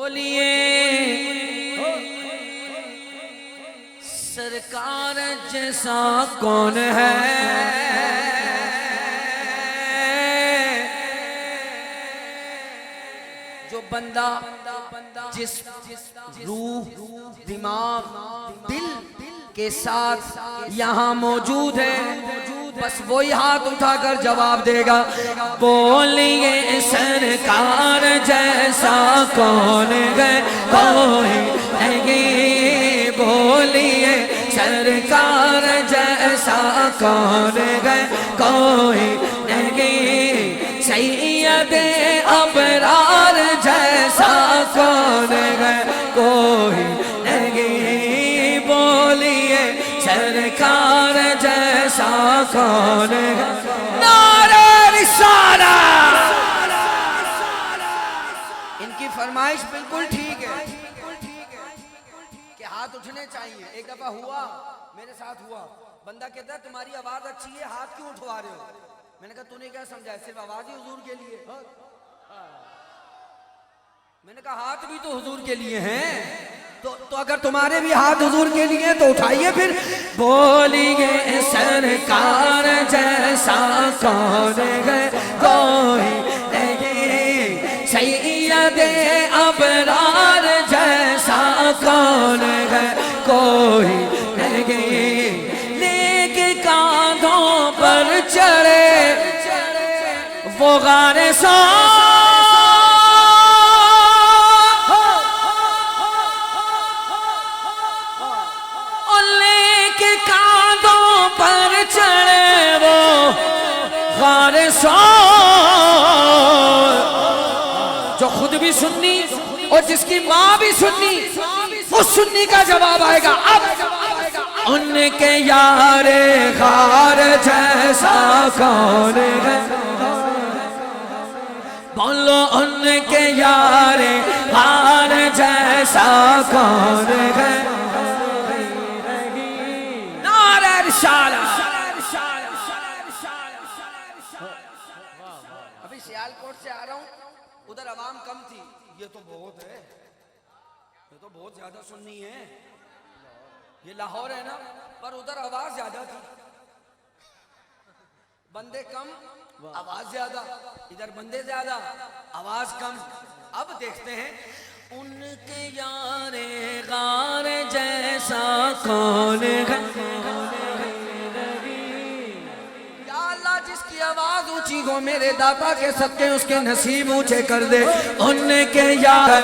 بولیے سرکار جیسا کون ہے؟ جو بندہ جس روح دماغ دل کے ساتھ یہاں موجود ہے، بس وہی ہاتھ اٹھا کر جواب دے گا۔ بولیے سرکار جیسا کون ہے؟ کوئی نہیں۔ بولیے سرکار جیسا کون ہے؟ کوئی نہیں۔ سید ابرار جیسا کون ہے؟ کوئی نہیں۔ بولیے سرکار جیسا کون ہے؟ نعرہ رسالت۔ ان کی فرمائش بالکل ٹھیک ہے کہ ہاتھ اٹھنے چاہیے۔ ایک دفعہ ہوا، میرے ساتھ ہوا، بندہ کہتا ہے تمہاری آواز اچھی ہے، ہاتھ کیوں اٹھوا رہے ہو؟ میں نے کہا تو نے کیا سمجھا ہے صرف آواز ہی حضور کے لیے؟ میں نے کہا ہاتھ بھی تو حضور کے لیے ہیں، تو اگر تمہارے بھی ہاتھ حضور کے لیے تو اٹھائیے پھر۔ بولیے سرکار جیسا کون ہے؟ کوئی نہیں۔ سید ابرار جیسا کون ہے؟ کوئی نہیں۔ نیک کاندھوں پر چڑھے وہ غار پر چڑھے وہ غار سور، جو خود بھی سنی اور جس کی ماں بھی سنی، اس سنی کا جواب آئے گا۔ اب ان کے یار غار جیسا کون ہے؟ بولو ان کے یار غار جیسا کون ہے؟ ابھی سیال کوٹ سے آ رہا ہوں، ادھر عوام کم تھی، یہ تو بہت ہے، یہ تو بہت زیادہ سننی ہے، یہ لاہور ہے نا، پر ادھر آواز زیادہ تھی، بندے کم آواز زیادہ، ادھر بندے زیادہ آواز کم۔ اب دیکھتے ہیں ان کے یار غار جیسا کون ہے؟ جس کی آواز اونچی ہو میرے داتا کے صدقے اس کے نصیب اونچے کر دے۔ ان کے یار